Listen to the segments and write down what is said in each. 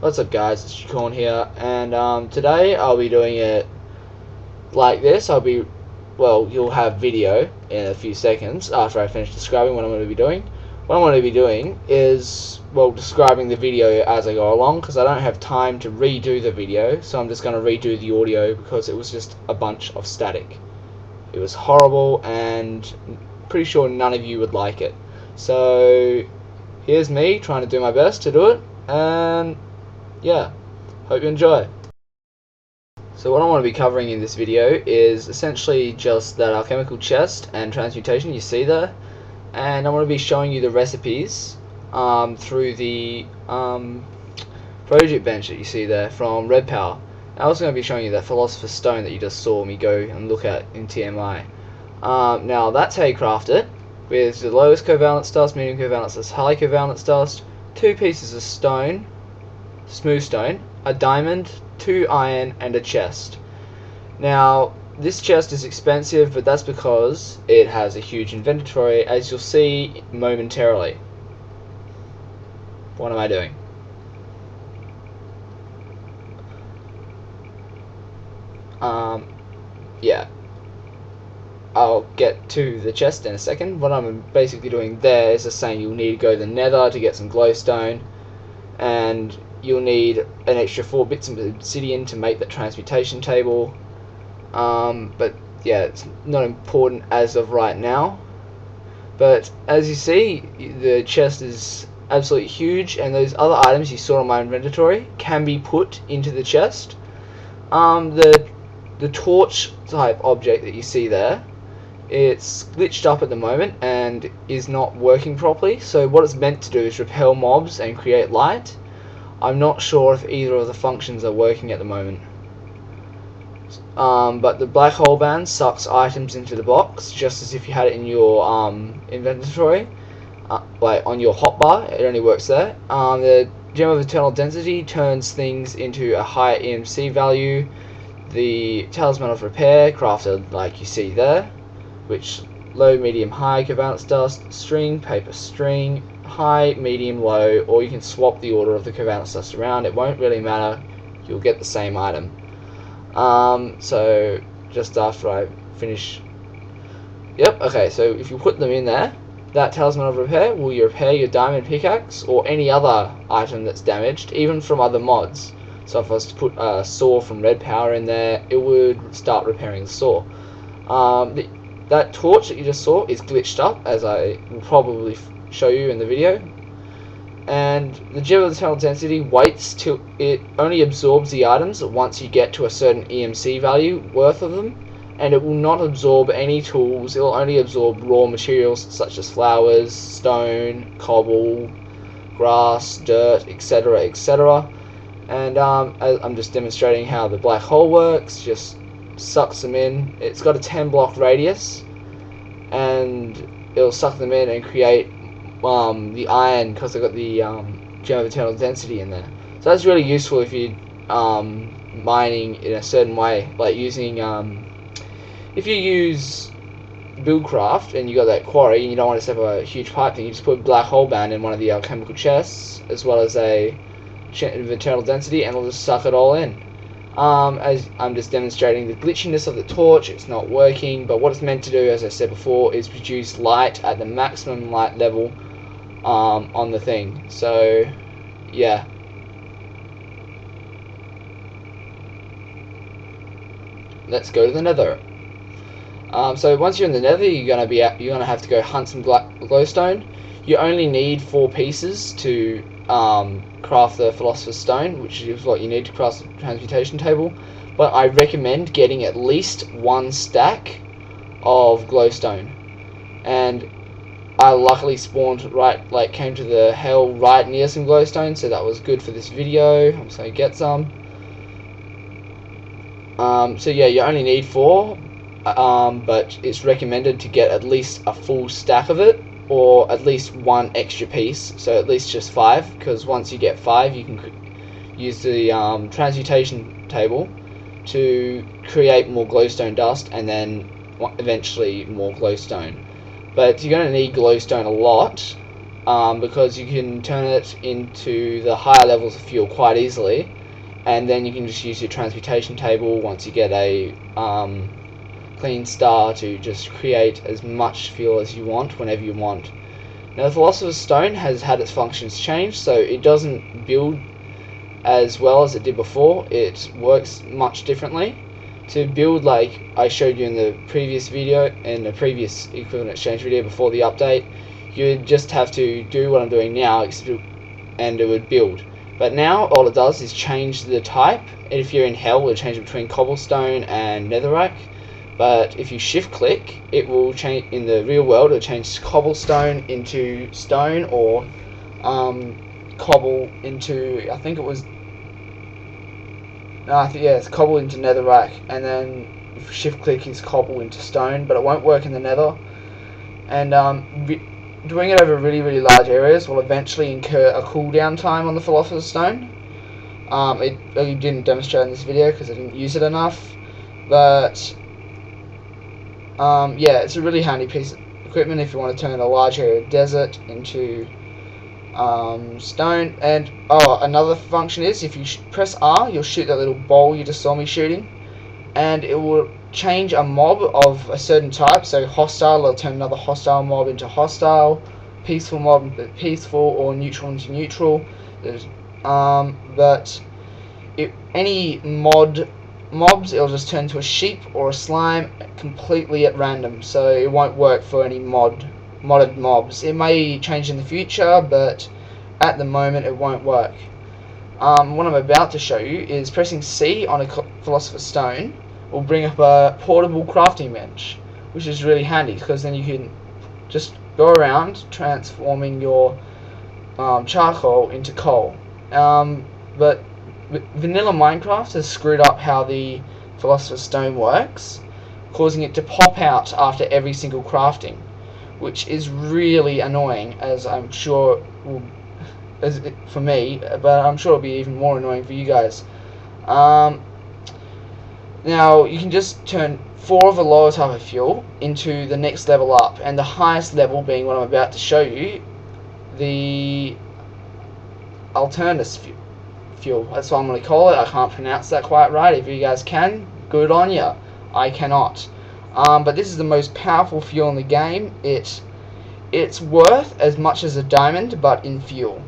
What's up guys, it's Corn here, and today I'll be doing it like this. You'll have video in a few seconds after I finish describing what I'm going to be doing. What I'm going to be doing is, describing the video as I go along, because I don't have time to redo the video, so I'm just going to redo the audio because it was just a bunch of static. It was horrible, and pretty sure none of you would like it. So, here's me trying to do my best to do it, and yeah, hope you enjoy. So what I want to be covering in this video is essentially just that alchemical chest and transmutation you see there, and I want to be showing you the recipes through the project bench that you see there from Red Power. I'm also going to be showing you that philosopher's stone that you just saw me go and look at in TMI. Now that's how you craft it, with the lowest covalence dust, medium covalence dust, high covalence dust, 2 pieces of stone, smooth stone, a diamond, 2 iron, and a chest. Now this chest is expensive, but that's because it has a huge inventory, as you'll see momentarily. What am I doing? Yeah, I'll get to the chest in a second. What I'm basically doing there is just saying you'll need to go to the nether to get some glowstone, and you'll need an extra 4 bits of obsidian to make that transmutation table. But yeah, it's not important as of right now. But as you see, the chest is absolutely huge, and those other items you saw in my inventory can be put into the chest. The torch type object that you see there, it's glitched up at the moment and is not working properly. So what it's meant to do is repel mobs and create light. I'm not sure if either of the functions are working at the moment. But the black hole band sucks items into the box, just as if you had it in your inventory, like on your hotbar. It only works there. The gem of eternal density turns things into a higher EMC value. The talisman of repair, crafted like you see there, which low, medium, high covalence dust, string, paper, string, high, medium, low, or you can swap the order of the covalence dust around. It won't really matter, you'll get the same item. So just after I finish, okay, so if you put them in there, that talisman of repair will repair your diamond pickaxe or any other item that's damaged, even from other mods. So if I was to put a saw from Red Power in there, it would start repairing the saw. That torch that you just saw is glitched up, as I will probably show you in the video. And the gem of eternal density waits till it only absorbs the items once you get to a certain EMC value worth of them, and it will not absorb any tools. It will only absorb raw materials such as flowers, stone, cobble, grass, dirt, etc., etc. And I'm just demonstrating how the black hole works. Just sucks them in. It's got a 10 block radius, and it'll suck them in and create the iron, because they've got the gem of eternal density in there. So that's really useful if you're mining in a certain way, like using if you use Buildcraft and you got that quarry and you don't want to set up a huge pipe thing, you just put a black hole band in one of the alchemical chests as well as a of eternal density, and it'll just suck it all in. As I'm just demonstrating the glitchiness of the torch, it's not working, but what it's meant to do, as I said before, is produce light at the maximum light level on the thing. So yeah, let's go to the nether. So once you're in the nether, you're gonna have to go hunt some glowstone. You only need 4 pieces to craft the philosopher's stone, which is what you need to craft the transmutation table. But I recommend getting at least 1 stack of glowstone. And I luckily spawned came to the hell right near some glowstone, so that was good for this video. I'm just gonna get some. So yeah, you only need 4, but it's recommended to get at least a full stack of it, or at least 1 extra piece, so at least just 5, because once you get 5 you can use the transmutation table to create more glowstone dust, and then eventually more glowstone. But you're going to need glowstone a lot, because you can turn it into the higher levels of fuel quite easily, and then you can just use your transmutation table once you get a clean star to just create as much fuel as you want whenever you want. Now the Philosopher's Stone has had its functions changed, so it doesn't build as well as it did before. It works much differently. To build, like I showed you in the previous video, in the previous equivalent exchange video before the update, you would just have to do what I'm doing now, and it would build. But now all it does is change the type. If you're in Hell, it will change between cobblestone and netherrack. But if you shift click, it will change. In the real world, it will change cobblestone into stone, or cobble into, I think it was, no, I think, yeah, it's cobble into netherrack, and then if shift click is cobble into stone, but it won't work in the nether. And doing it over really large areas will eventually incur a cooldown time on the Philosopher's Stone. It really didn't demonstrate in this video because I didn't use it enough, but yeah, it's a really handy piece of equipment if you want to turn a large area of desert into stone. And another function is, if you press R, you'll shoot that little bowl you just saw me shooting, and it will change a mob of a certain type. So hostile, it'll turn another hostile mob into hostile, peaceful mob into peaceful, or neutral into neutral. But any mobs, it'll just turn to a sheep or a slime completely at random, so it won't work for any modded mobs. It may change in the future, but at the moment it won't work. What I'm about to show you is pressing C on a Philosopher's Stone will bring up a portable crafting bench, which is really handy because then you can just go around transforming your charcoal into coal. But vanilla Minecraft has screwed up how the Philosopher's Stone works, causing it to pop out after every single crafting, which is really annoying, as I'm sure will, for me, but I'm sure it'll be even more annoying for you guys. Now you can just turn 4 of the lower type of fuel into the next level up, and the highest level being what I'm about to show you, the Alchemical fuel. That's what I'm going to call it. I can't pronounce that quite right. If you guys can, good on ya. I cannot. But this is the most powerful fuel in the game. It's worth as much as a diamond, but in fuel.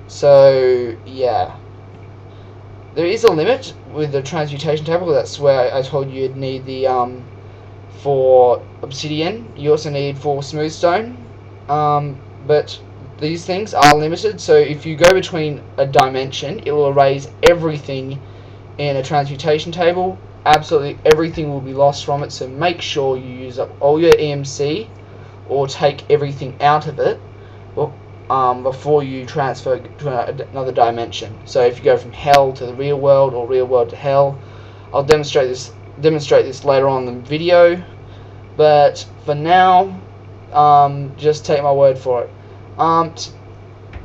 So yeah, there is a limit with the transmutation table. That's where I told you you'd need the for obsidian. You also need for smooth stone. But these things are limited, so if you go between a dimension, it will erase everything in a transmutation table. Absolutely everything will be lost from it, so make sure you use up all your EMC or take everything out of it before you transfer to another dimension. So if you go from Hell to the real world, or real world to Hell, I'll demonstrate this later on in the video, but for now, just take my word for it.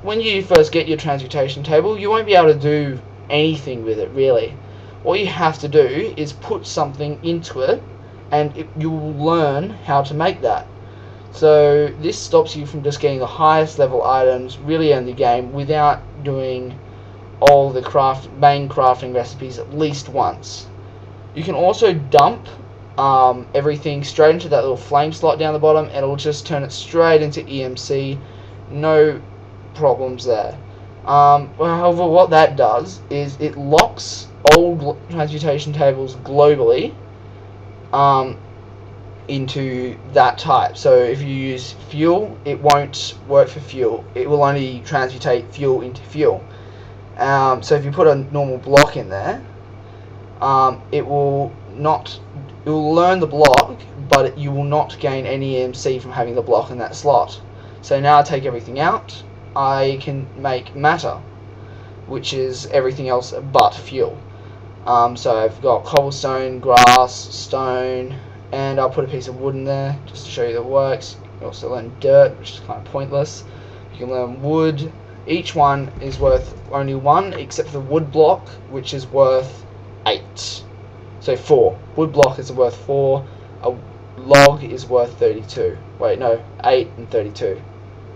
When you first get your transmutation table, you won't be able to do anything with it, really. All you have to do is put something into it, and you will learn how to make that. So this stops you from just getting the highest level items really in the game without doing all the main crafting recipes at least once. You can also dump everything straight into that little flame slot down the bottom, and it'll just turn it straight into EMC. No problems there. However, what that does is it locks old transmutation tables globally into that type. So if you use fuel, it won't work for fuel. It will only transmutate fuel into fuel. So if you put a normal block in there, it will learn the block, but you will not gain any EMC from having the block in that slot. So now I take everything out, I can make matter, which is everything else but fuel. So I've got cobblestone, grass, stone, and I'll put a piece of wood in there just to show you that it works. You also learn dirt, which is kind of pointless. You can learn wood. Each one is worth only 1, except for the wood block, which is worth 8. So 4. Wood block is worth 4. A log is worth 32. Wait, no, 8 and 32.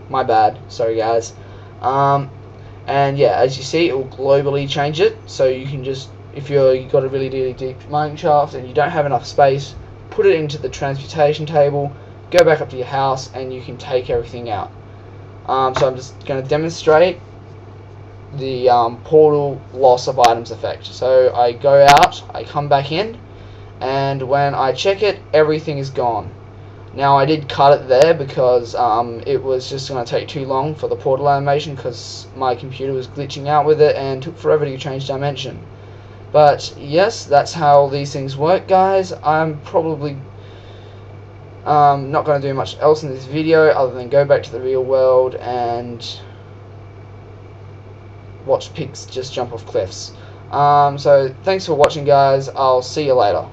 My bad. Sorry, guys. And yeah, as you see, it will globally change it. So you can just, if you've got a really deep mining shaft and you don't have enough space, put it into the transmutation table, go back up to your house, and you can take everything out. So I'm just going to demonstrate the portal loss of items effect. So I go out, I come back in, and when I check it, everything is gone. Now I did cut it there because it was just going to take too long for the portal animation because my computer was glitching out with it and took forever to change dimension. But yes, that's how these things work, guys. I'm probably not going to do much else in this video other than go back to the real world and watch pigs just jump off cliffs. So thanks for watching, guys. I'll see you later.